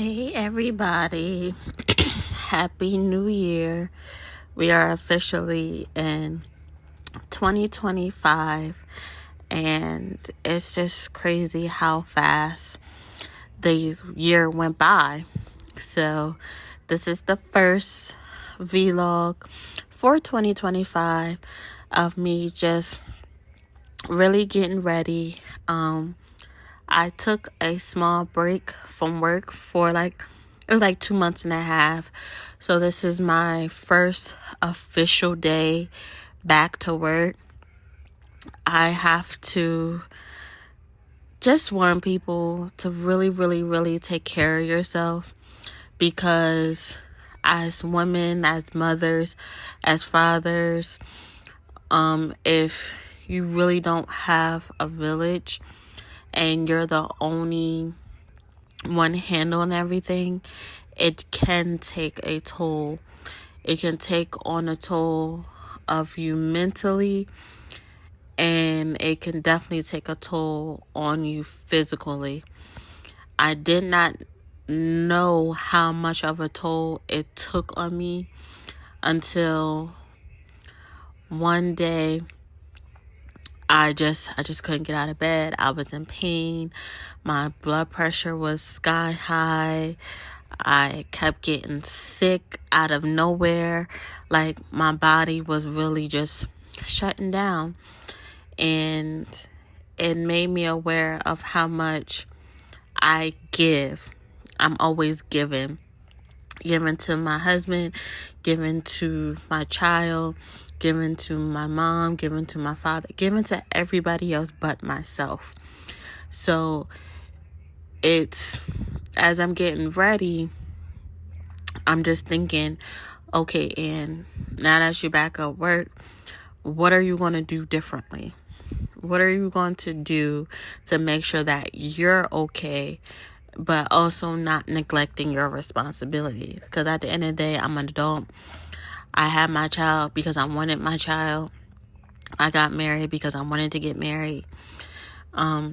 Hey everybody, Happy New Year. We are officially in 2025 and it's just crazy how fast the year went by. So this is the first vlog for 2025 of me just really getting ready. I took a small break from work for it was like 2 months and a half. So this is my first official day back to work. I have to just warn people to really, really, really take care of yourself, because as women, as mothers, as fathers, if you really don't have a village and you're the only one handling everything, it can take a toll. It can take on a toll of you mentally, and it can definitely take a toll on you physically. I did not know how much of a toll it took on me until one day I just couldn't get out of bed. I was in pain. My blood pressure was sky high. I kept getting sick out of nowhere. Like, my body was really just shutting down. And it made me aware of how much I give. I'm always giving. Giving to my husband, giving to my child, giving to my mom, giving to my father, giving to everybody else but myself. So it's, as I'm getting ready, I'm just thinking, okay, and now that you're back at work, what are you going to do differently? What are you going to do to make sure that you're okay, but also not neglecting your responsibilities? Because at the end of the day, I'm an adult. I had my child because I wanted my child. I got married because I wanted to get married.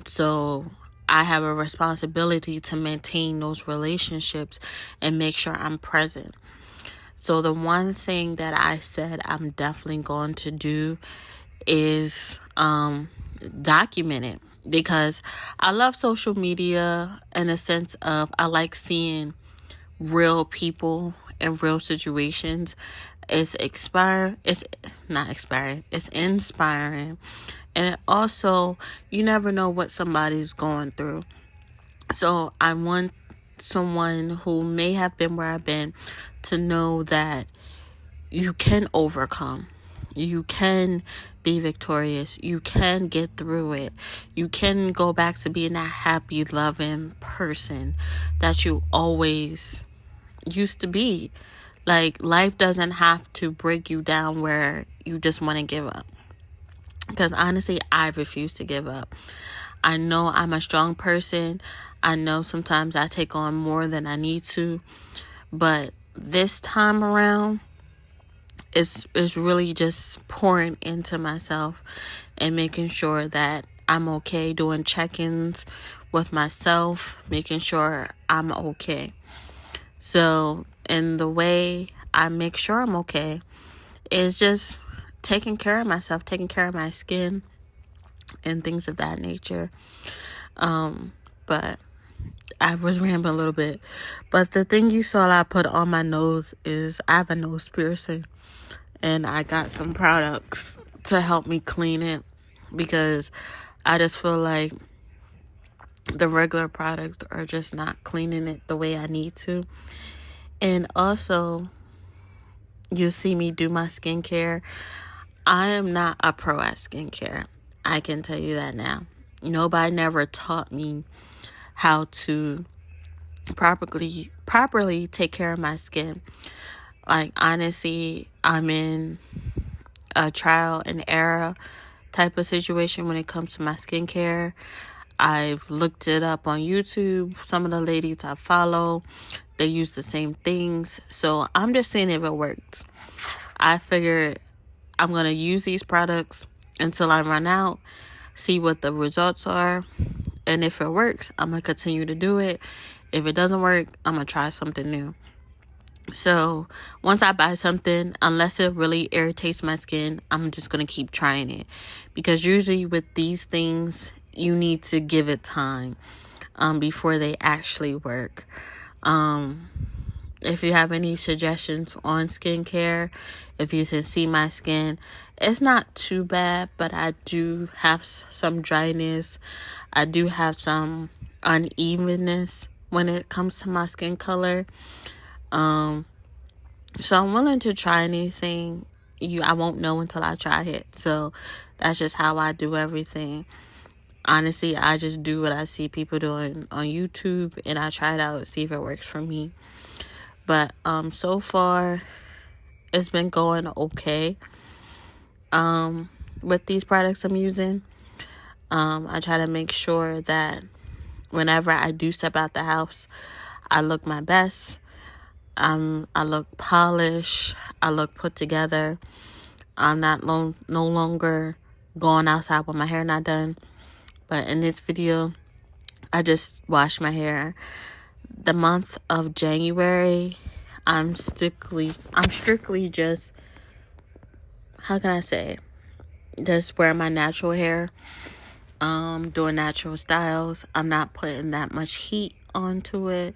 So I have a responsibility to maintain those relationships and make sure I'm present. So the one thing that I said I'm definitely going to do is document it, because I love social media in a sense of I like seeing real people in real situations. It's inspiring. And it also, you never know what somebody's going through. So I want someone who may have been where I've been to know that you can overcome. You can be victorious. You can get through it. You can go back to being that happy, loving person that you always used to be. Like, life doesn't have to break you down where you just want to give up. Because honestly, I refuse to give up. I know I'm a strong person. I know sometimes I take on more than I need to. But this time around, it's really just pouring into myself and making sure that I'm okay, doing check-ins with myself, making sure I'm okay. So, and the way I make sure I'm okay is just taking care of myself, taking care of my skin and things of that nature. But I was rambling a little bit. But the thing you saw I put on my nose is I have a nose piercing. And I got some products to help me clean it, because I just feel like the regular products are just not cleaning it the way I need to. And also, you see me do my skincare. I am not a pro at skincare. I can tell you that now. Nobody never taught me how to properly take care of my skin. Like, honestly, I'm in a trial and error type of situation when it comes to my skincare. I've looked it up on YouTube. Some of the ladies I follow, they use the same things. So I'm just seeing if it works. I figured I'm going to use these products until I run out, see what the results are. And if it works, I'm going to continue to do it. If it doesn't work, I'm gonna try something new. So once I buy something, unless it really irritates my skin, I'm just gonna keep trying it, because usually with these things you need to give it time before they actually work. If you have any suggestions on skincare, if you can see my skin, it's not too bad, but I do have some dryness. I do have some unevenness when it comes to my skin color. So I'm willing to try anything. I won't know until I try it. So that's just how I do everything. Honestly, I just do what I see people doing on YouTube, and I try it out, see if it works for me. But so far it's been going okay with these products I'm using. I try to make sure that whenever I do step out the house, I look my best. I look polished. I look put together. I'm no longer going outside with my hair not done. But in this video, I just washed my hair. The month of January, I'm strictly just, how can I say, just wearing my natural hair, doing natural styles. I'm not putting that much heat onto it.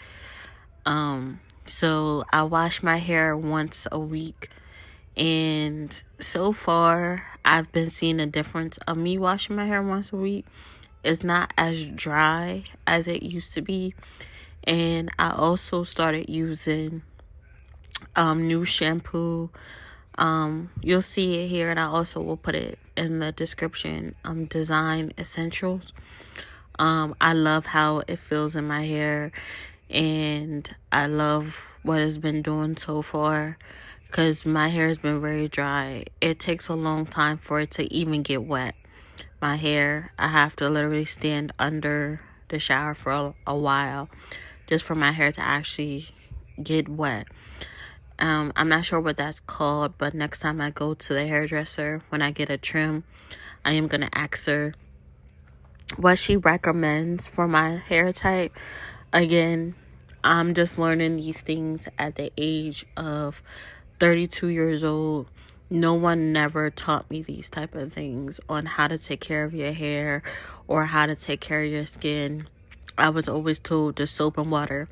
So I wash my hair once a week, and so far I've been seeing a difference of me washing my hair once a week. It's not as dry as it used to be. And I also started using new shampoo. You'll see it here, and I also will put it in the description. Design Essentials. I love how it feels in my hair, and I love what it's been doing so far, because my hair has been very dry. It takes a long time for it to even get wet. My hair, I have to literally stand under the shower for a while just for my hair to actually get wet. I'm not sure what that's called, but next time I go to the hairdresser, when I get a trim, I am going to ask her what she recommends for my hair type. Again, I'm just learning these things at the age of 32 years old. No one never taught me these type of things on how to take care of your hair or how to take care of your skin. I was always told just soap and water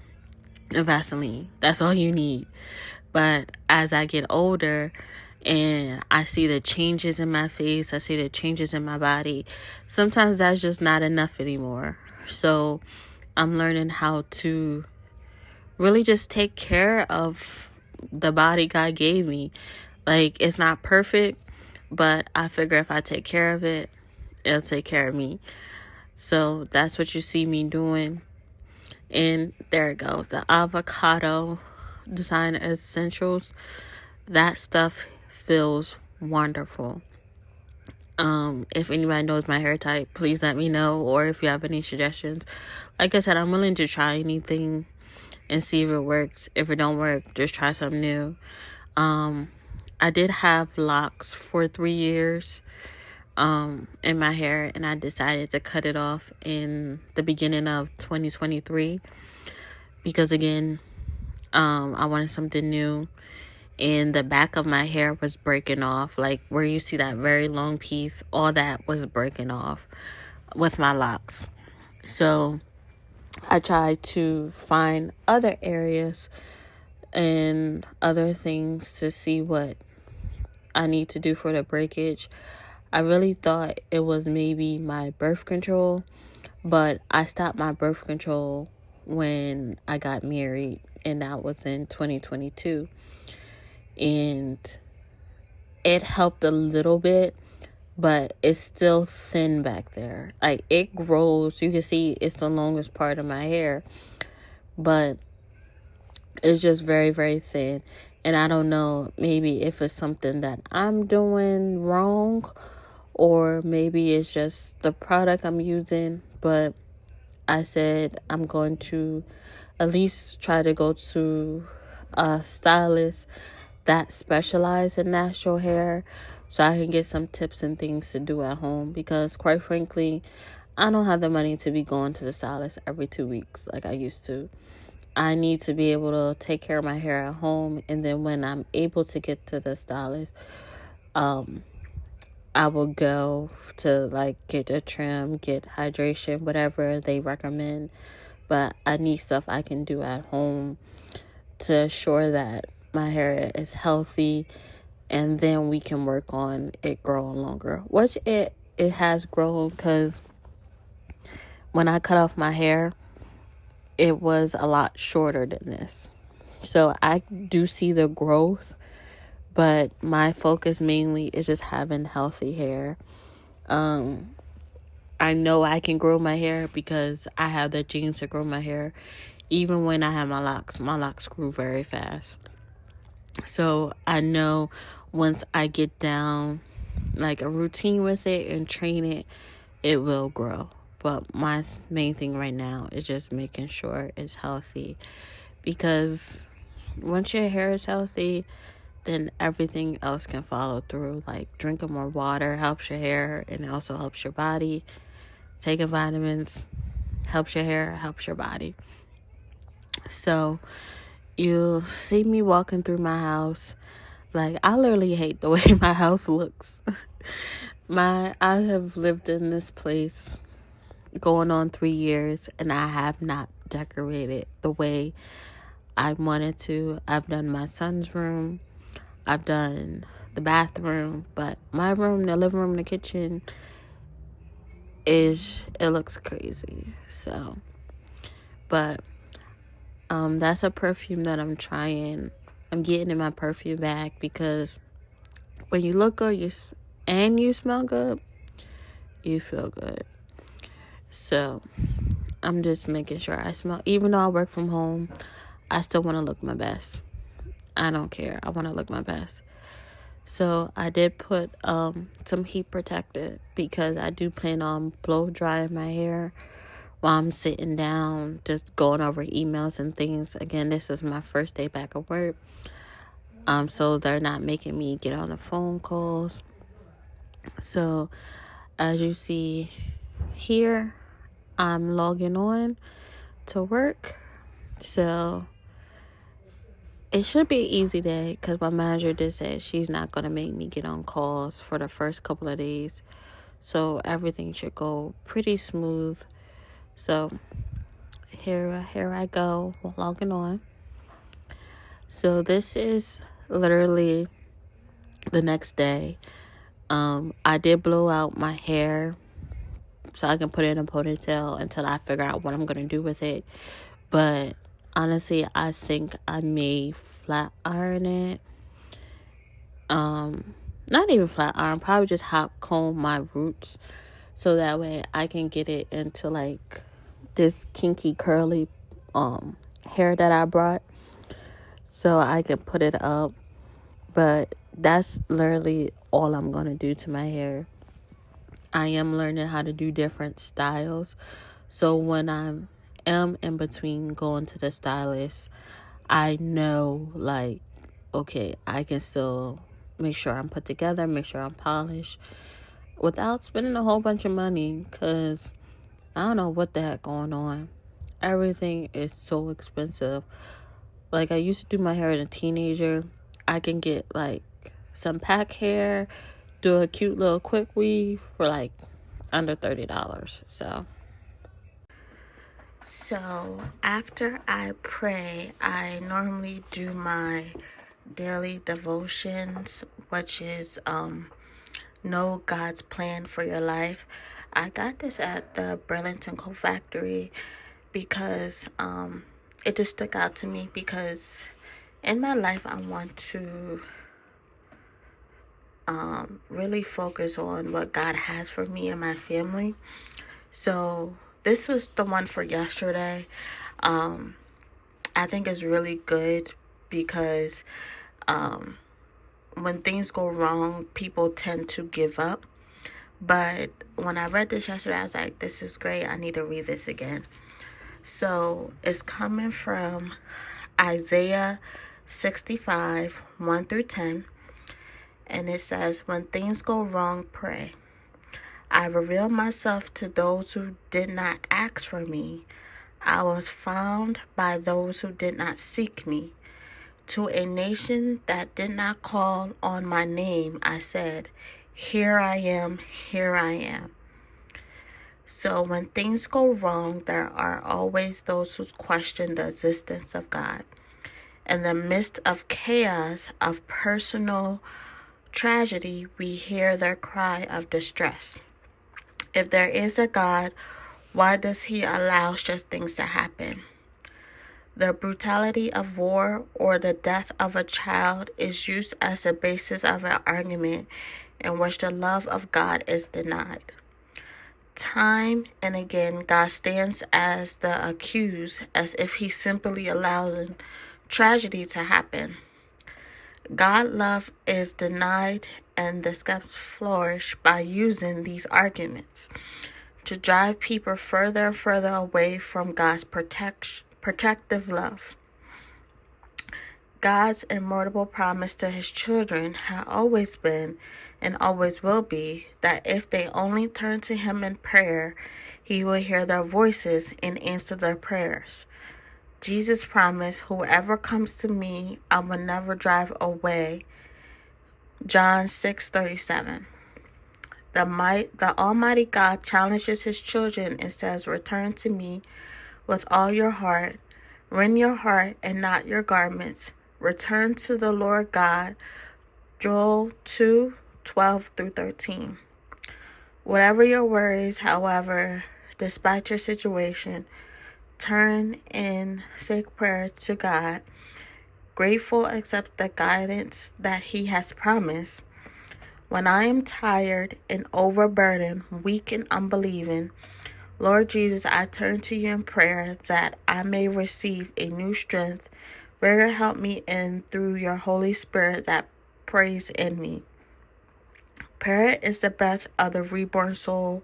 and Vaseline. That's all you need. But as I get older and I see the changes in my face, I see the changes in my body, sometimes that's just not enough anymore. So I'm learning how to really just take care of the body God gave me. Like, it's not perfect, but I figure if I take care of it, it'll take care of me. So that's what you see me doing. And there it goes, the Avocado Design Essentials. That stuff feels wonderful. If anybody knows my hair type, please let me know, or if you have any suggestions. Like I said, I'm willing to try anything and see if it works. If it don't work, just try something new. I did have locks for 3 years in my hair, and I decided to cut it off in the beginning of 2023 because, again, I wanted something new, and the back of my hair was breaking off. Like, where you see that very long piece, all that was breaking off with my locks. So I tried to find other areas and other things to see what I need to do for the breakage. I really thought it was maybe my birth control, but I stopped my birth control when I got married, and that was in 2022. And it helped a little bit, but it's still thin back there. Like, it grows. You can see it's the longest part of my hair, but it's just very, very thin. And I don't know, maybe if it's something that I'm doing wrong, or maybe it's just the product I'm using. But I said I'm going to at least try to go to a stylist that specializes in natural hair, so I can get some tips and things to do at home, because quite frankly, I don't have the money to be going to the stylist every 2 weeks like I used to. I need to be able to take care of my hair at home, and then when I'm able to get to the stylist, I will go to like get a trim, get hydration, whatever they recommend. But I need stuff I can do at home to ensure that my hair is healthy, and then we can work on it growing longer, which it has grown, because when I cut off my hair, it was a lot shorter than this. So I do see the growth, but my focus mainly is just having healthy hair. I know I can grow my hair because I have the genes to grow my hair. Even when I had my locks grew very fast. So I know once I get down like a routine with it and train it, it will grow. But my main thing right now is just making sure it's healthy, because once your hair is healthy, then everything else can follow through. Like drinking more water helps your hair, and it also helps your body. Taking vitamins helps your hair, helps your body. So you'll see me walking through my house. Like, I literally hate the way my house looks. I have lived in this place going on 3 years, and I have not decorated the way I wanted to. I've done my son's room, I've done the bathroom, but my room, the living room, the kitchen, it looks crazy. So, but that's a perfume that I'm getting in my perfume bag, because when you look good, you smell good, you feel good. So I'm just making sure I smell. Even though I work from home, I still want to look my best. I don't care. I want to look my best. So I did put some heat protectant, because I do plan on blow drying my hair while I'm sitting down, just going over emails and things. Again, this is my first day back at work. So they're not making me get on the phone calls. So as you see here, I'm logging on to work. So it should be an easy day, because my manager did say she's not going to make me get on calls for the first couple of days. So everything should go pretty smooth. So here I go, logging on. So this is literally the next day. I did blow out my hair so I can put it in a ponytail until I figure out what I'm going to do with it. But honestly, I think I may flat iron it. Not even flat iron, probably just hot comb my roots, so that way I can get it into like this kinky curly hair that I brought, so I can put it up. But that's literally all I'm gonna do to my hair. I am learning how to do different styles, so when I am in between going to the stylist, I know, like, okay, I can still make sure I'm put together, make sure I'm polished, without spending a whole bunch of money, because I don't know what the heck going on. Everything is so expensive. Like, I used to do my hair as a teenager. I can get like some pack hair, do a cute little quick weave for like under $30. So after I pray, I normally do my daily devotions, which is know God's plan for your life. I got this at the Burlington Coat Factory because it just stuck out to me, because in my life I want to really focus on what God has for me and my family. So this was the one for yesterday. I think it's really good, because when things go wrong, people tend to give up. But when I read this yesterday, I was like, this is great. I need to read this again. So it's coming from Isaiah 65, 1 through 10. And it says, when things go wrong, pray. I reveal myself to those who did not ask for me. I was found by those who did not seek me. To a nation that did not call on my name, I said, here I am, here I am. So when things go wrong, there are always those who question the existence of God. In the midst of chaos, of personal tragedy, we hear their cry of distress. If there is a God, why does he allow such things to happen? The brutality of war or the death of a child is used as the basis of an argument in which the love of God is denied. Time and again, God stands as the accused, as if he simply allows tragedy to happen. God's love is denied, and the skeptics flourish by using these arguments to drive people further and further away from God's protective love. God's immutable promise to his children has always been and always will be that if they only turn to him in prayer, he will hear their voices and answer their prayers. Jesus promised, whoever comes to me, I will never drive away. John 6:37. The Almighty God challenges his children and says, return to me with all your heart. Rend your heart and not your garments. Return to the Lord God. Joel 2:12-13. Whatever your worries, however, despite your situation, turn in sick prayer to God. Grateful, accept the guidance that he has promised. When I am tired and overburdened, weak and unbelieving, Lord Jesus, I turn to you in prayer that I may receive a new strength. Rather help me in through your Holy Spirit that prays in me. Prayer is the breath of the reborn soul,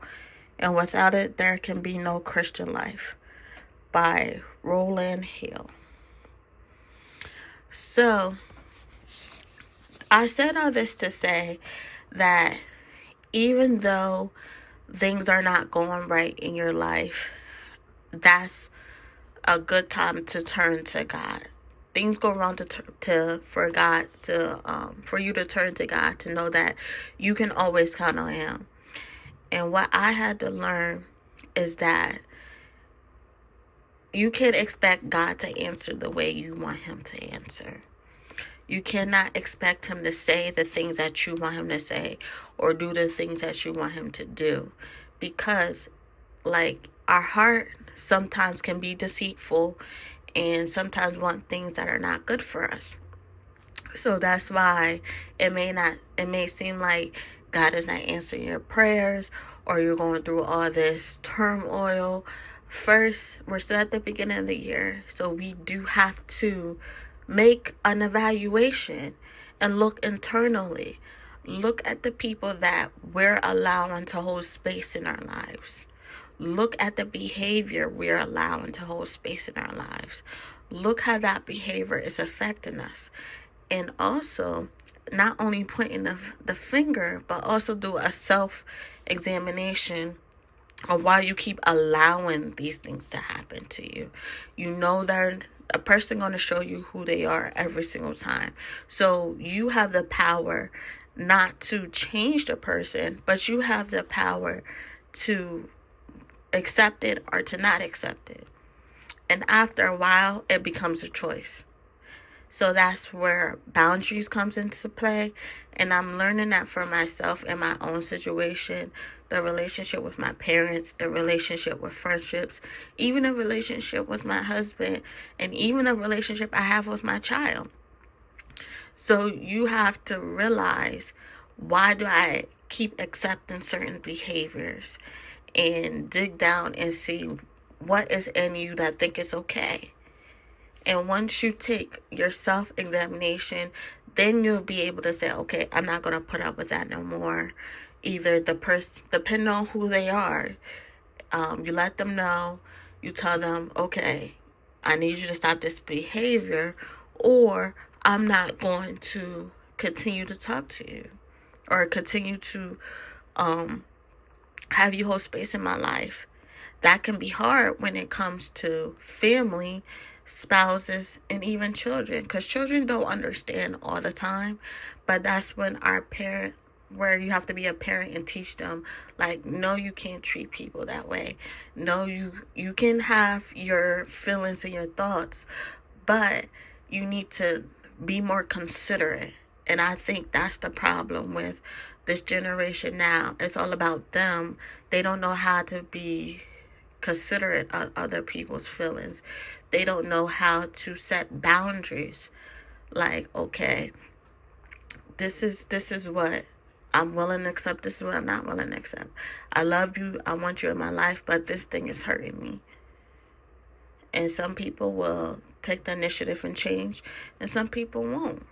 and without it, there can be no Christian life. By Rowland Hill. So, I said all this to say that even though things are not going right in your life, that's a good time to turn to God. Things go wrong for you to turn to God, to know that you can always count on him. And what I had to learn is that you can't expect God to answer the way you want him to answer. You cannot expect him to say the things that you want him to say or do the things that you want him to do, because our heart sometimes can be deceitful and sometimes want things that are not good for us. So that's why it may seem like God is not answering your prayers, or you're going through all this turmoil. First, we're still at the beginning of the year, so we do have to make an evaluation and look internally. Look at the people that we're allowing to hold space in our lives. Look at the behavior we're allowing to hold space in our lives. Look how that behavior is affecting us. And also, not only pointing the finger, but also do a self-examination of why you keep allowing these things to happen to you. You know that a person going to show you who they are every single time. So you have the power not to change the person, but you have the power to accept it or to not accept it. And after a while, it becomes a choice. So that's where boundaries comes into play. And I'm learning that for myself in my own situation, the relationship with my parents, the relationship with friendships, even the relationship with my husband, and even the relationship I have with my child. So you have to realize, why do I keep accepting certain behaviors, and dig down and see what is in you that think it's okay. And once you take your self-examination, then you'll be able to say, okay, I'm not going to put up with that no more. Either the person, depending on who they are, you let them know, you tell them, okay, I need you to stop this behavior, or I'm not going to continue to talk to you, or continue to have you hold space in my life. that can be hard when it comes to family, spouses, and even children, because children don't understand all the time. But that's when where you have to be a parent and teach them, like, no, you can't treat people that way. No, you can have your feelings and your thoughts, but you need to be more considerate. And I think that's the problem with this generation now. It's all about them. They don't know how to be considerate of other people's feelings. They don't know how to set boundaries. Like, okay, this is what I'm willing to accept. This is what I'm not willing to accept. I love you. I want you in my life, but this thing is hurting me. And some people will take the initiative and change, and some people won't.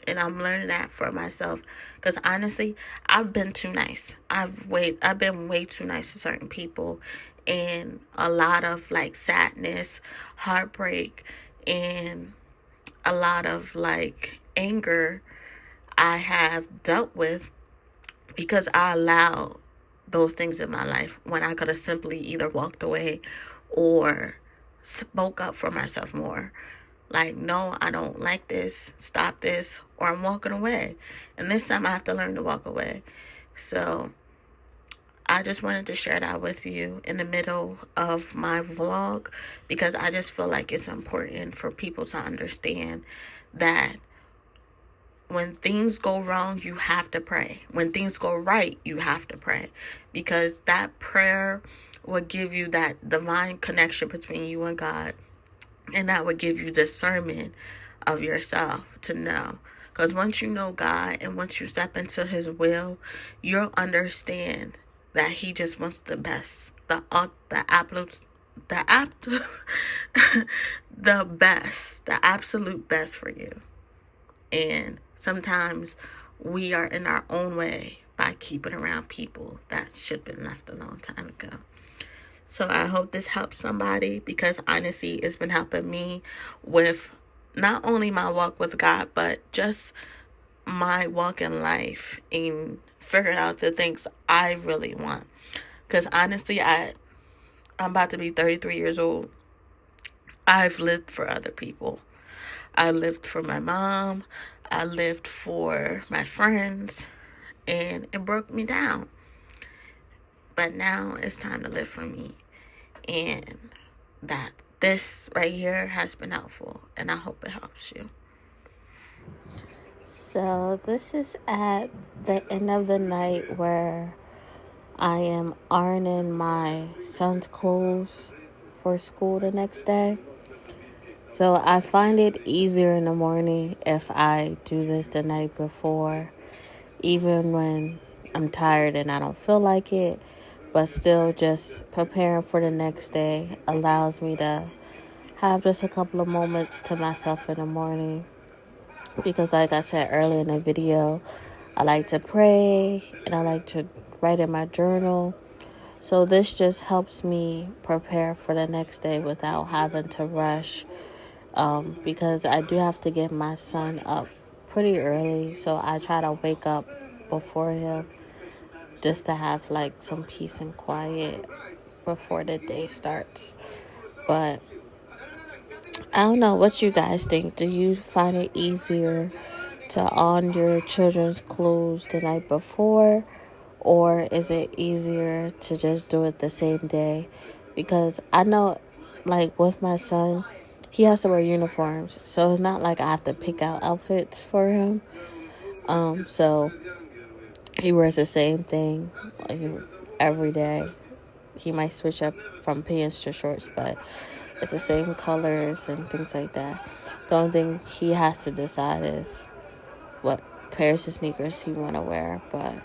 And I'm learning that for myself, because honestly, I've been too nice. I've been way too nice to certain people, and a lot of like sadness, heartbreak, and a lot of like anger I have dealt with because I allowed those things in my life when I could have simply either walked away or spoke up for myself more. Like, no, I don't like this. Stop this. Or I'm walking away. And this time I have to learn to walk away. So I just wanted to share that with you in the middle of my vlog, because I just feel like it's important for people to understand that when things go wrong, you have to pray. When things go right, you have to pray, because that prayer will give you that divine connection between you and God. And that would give you discernment of yourself to know. Because once you know God and once you step into his will, you'll understand that he just wants the best. The best. The absolute best for you. And sometimes we are in our own way by keeping around people that should have been left a long time ago. So I hope this helps somebody, because honestly, it's been helping me with not only my walk with God, but just my walk in life and figuring out the things I really want. Because honestly, I'm about to be 33 years old. I've lived for other people. I lived for my mom. I lived for my friends. And it broke me down. But now it's time to live for me. And that this right here has been helpful. And I hope it helps you. So this is at the end of the night where I am ironing my son's clothes for school the next day. So I find it easier in the morning if I do this the night before, even when I'm tired and I don't feel like it. But still, just preparing for the next day allows me to have just a couple of moments to myself in the morning. Because like I said earlier in the video, I like to pray and I like to write in my journal. So this just helps me prepare for the next day without having to rush. Because I do have to get my son up pretty early. So I try to wake up before him, just to have like some peace and quiet before the day starts. But I don't know what you guys think. Do you find it easier to on your children's clothes the night before, or is it easier to just do it the same day? Because I know, like with my son, he has to wear uniforms, so it's not like I have to pick out outfits for him. So he wears the same thing like every day. He might switch up from pants to shorts, but it's the same colors and things like that. The only thing he has to decide is what pairs of sneakers he want to wear. But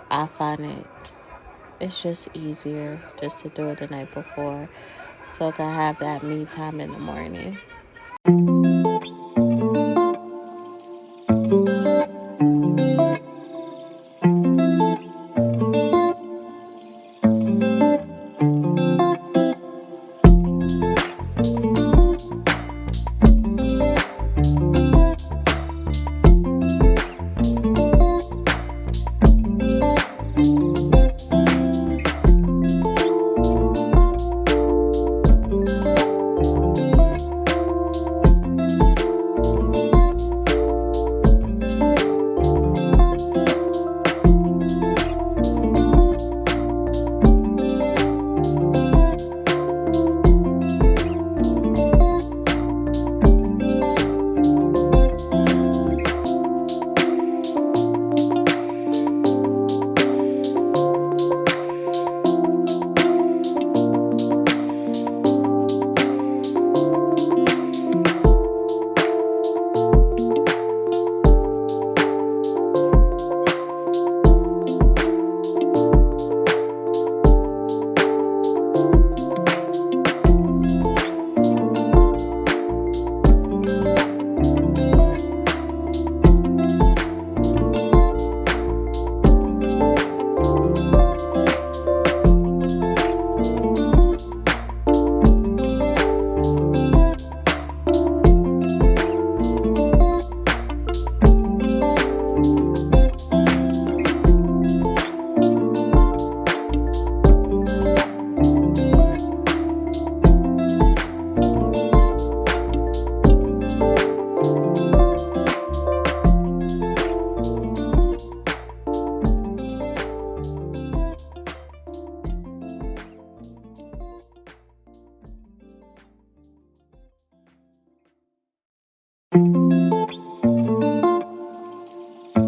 I find it's just easier just to do it the night before, so I can have that me time in the morning.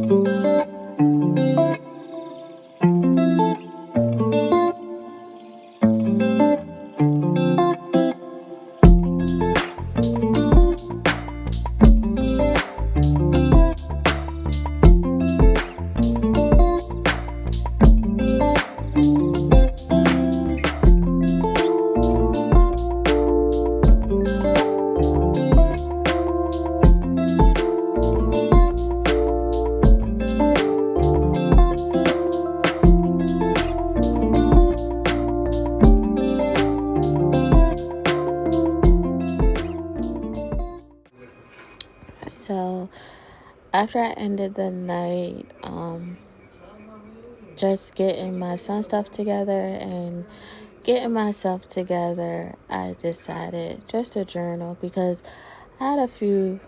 So after I ended the night, just getting my son stuff together and getting myself together, I decided just to journal because I had a few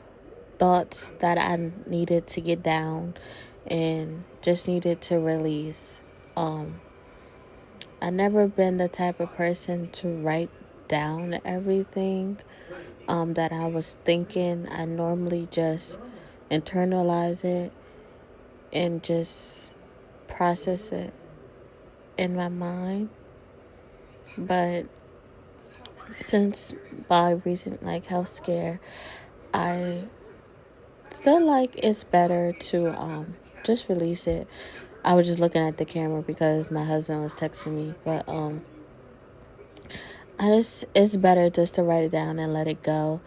thoughts that I needed to get down and just needed to release. I never been the type of person to write down everything that I was thinking. I normally just internalize it and just process it in my mind. But since my recent health scare, I feel like it's better to just release it. I was just looking at the camera because my husband was texting me, but it's better just to write it down and let it go,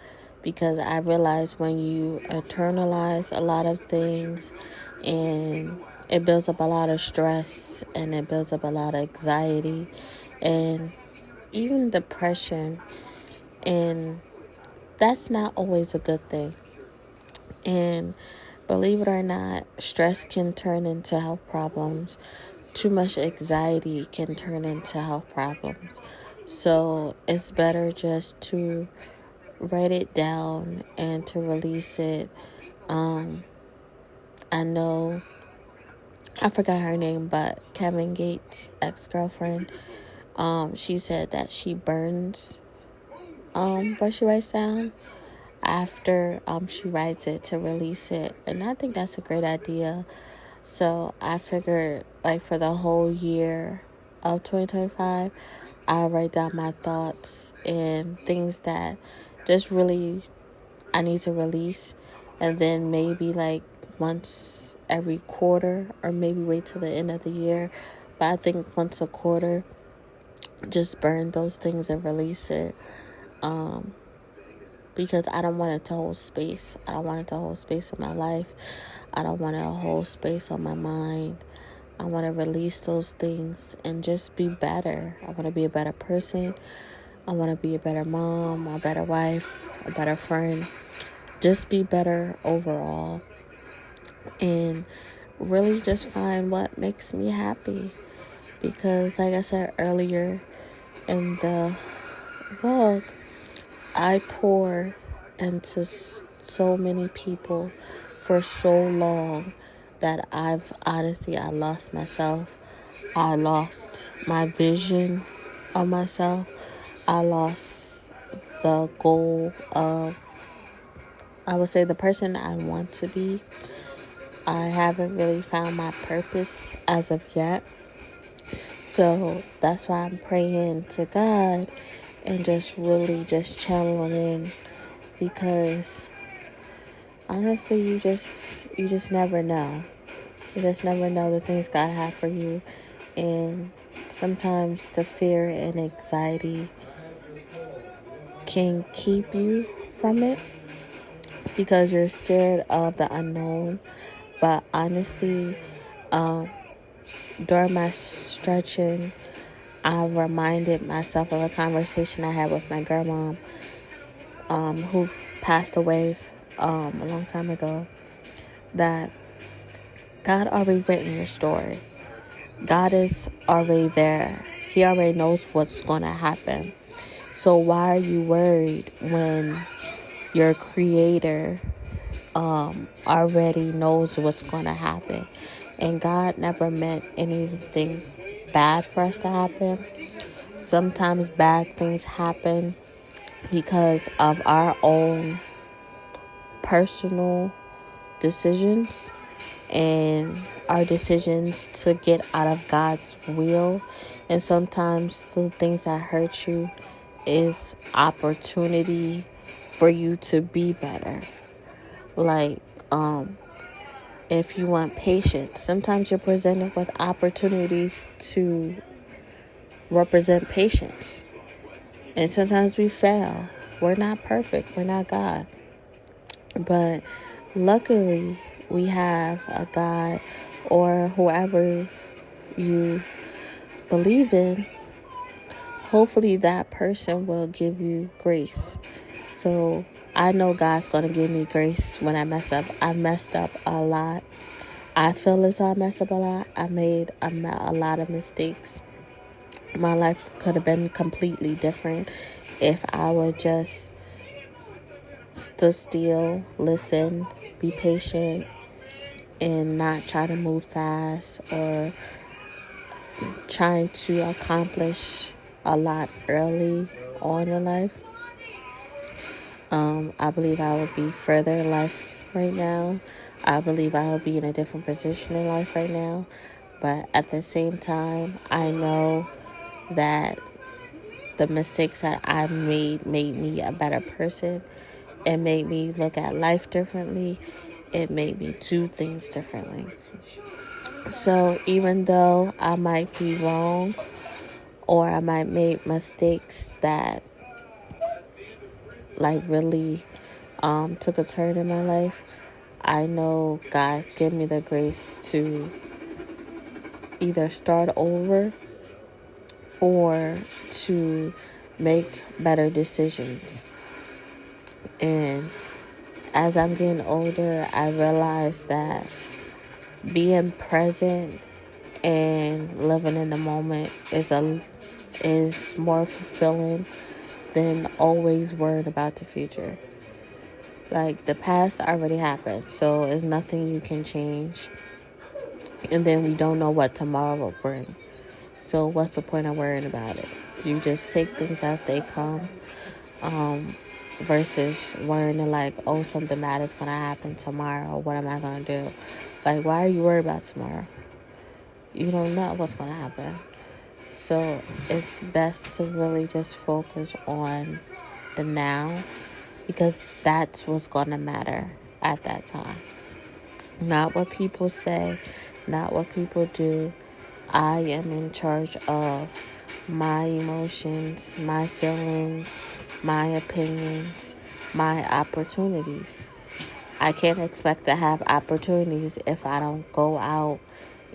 because I realize when you internalize a lot of things, and it builds up a lot of stress and it builds up a lot of anxiety and even depression, and that's not always a good thing. And believe it or not, stress can turn into health problems. Too much anxiety can turn into health problems. So it's better just to write it down and to release it. I know, I forgot her name, but Kevin Gates' ex-girlfriend, she said that she burns what she writes down after she writes it to release it. And I think that's a great idea. So I figured, for the whole year of 2025, I'll write down my thoughts and things that just really I need to release. And then maybe once every quarter, or maybe wait till the end of the year. But I think once a quarter, just burn those things and release it. Because I don't want it to hold space. I don't want it to hold space in my life. I don't want it to hold space on my mind. I want to release those things and just be better. I want to be a better person. I want to be a better mom, a better wife, a better friend. Just be better overall. And really just find what makes me happy. Because like I said earlier in the vlog, I pour into so many people for so long that I lost myself. I lost my vision of myself. I lost the goal of, I would say, the person I want to be. I haven't really found my purpose as of yet. So that's why I'm praying to God and just really just channeling, because honestly, you just never know. You just never know the things God has for you. And sometimes the fear and anxiety can keep you from it because you're scared of the unknown. But honestly, during my stretching, I reminded myself of a conversation I had with my grandma, who passed away a long time ago, that God already written your story. God is already there. He already knows what's going to happen. So why are you worried when your creator already knows what's going to happen? And God never meant anything bad for us to happen. Sometimes bad things happen because of our own personal decisions. and our decisions to get out of God's will. And sometimes the things that hurt you is opportunity for you to be better. Like, if you want patience, sometimes you're presented with opportunities to represent patience. And sometimes we fail. We're not perfect. We're not God. But luckily, we have a God, or whoever you believe in. Hopefully that person will give you grace. So I know God's going to give me grace when I mess up. I messed up a lot. I feel as though I messed up a lot. I made a lot of mistakes. My life could have been completely different if I would just stood still, listen, be patient, and not try to move fast or trying to accomplish a lot early on in life. I believe I would be further in life right now. I believe I will be in a different position in life right now. But at the same time, I know that the mistakes that I made me a better person. It made me look at life differently. It made me do things differently. So even though I might be wrong, or I might make mistakes that really took a turn in my life, I know God's given me the grace to either start over or to make better decisions. And as I'm getting older, I realize that being present and living in the moment is more fulfilling than always worrying about the future. Like, the past already happened, so it's nothing you can change. And then we don't know what tomorrow will bring. So what's the point of worrying about it? You just take things as they come, versus worrying like, oh, something bad is going to happen tomorrow. What am I going to do? Like, why are you worried about tomorrow? You don't know what's going to happen. So it's best to really just focus on the now, because that's what's going to matter at that time. Not what people say, not what people do. I am in charge of my emotions, my feelings, my opinions, my opportunities. I can't expect to have opportunities if I don't go out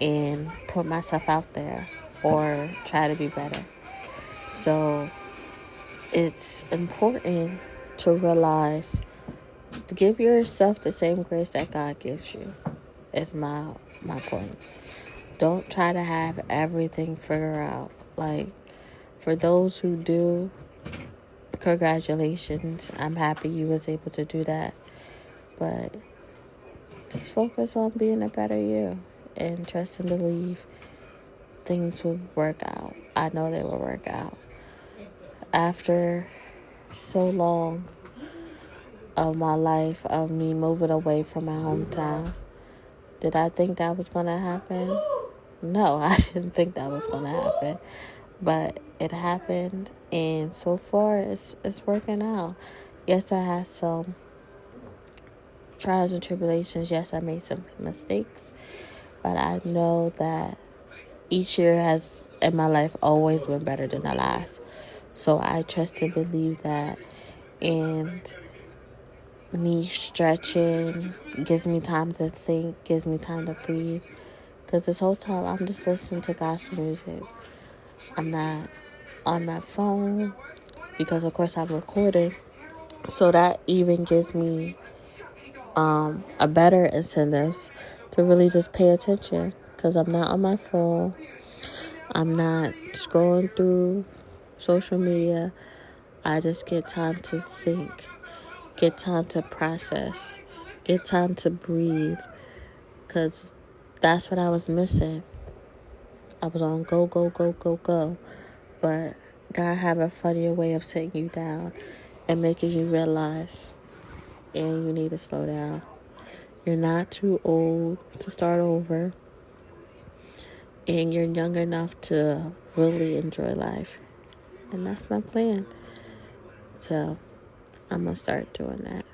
and put myself out there or try to be better. So it's important to realize, to give yourself the same grace that God gives you, is my point. Don't try to have everything figured out. Like, for those who do, congratulations. I'm happy you was able to do that. But just focus on being a better you and trust and believe things will work out. I know they will work out. After so long of my life, of me moving away from my hometown, did I think that was going to happen? No, I didn't think that was going to happen. But it happened, and so far it's working out. Yes, I had some trials and tribulations. Yes, I made some mistakes. But I know that each year has, in my life, always been better than the last. So I trust and believe that. And me stretching gives me time to think, gives me time to breathe. Because this whole time I'm just listening to gospel music. I'm not on my phone because, of course, I'm recording. So that even gives me a better incentive to really just pay attention, because I'm not on my phone. I'm not scrolling through social media. I just get time to think, get time to process, get time to breathe, because that's what I was missing. I was on go, go, go, go, go. But God have a funnier way of sitting you down and making you realize, and you need to slow down. You're not too old to start over. And you're young enough to really enjoy life. And that's my plan. So I'm going to start doing that.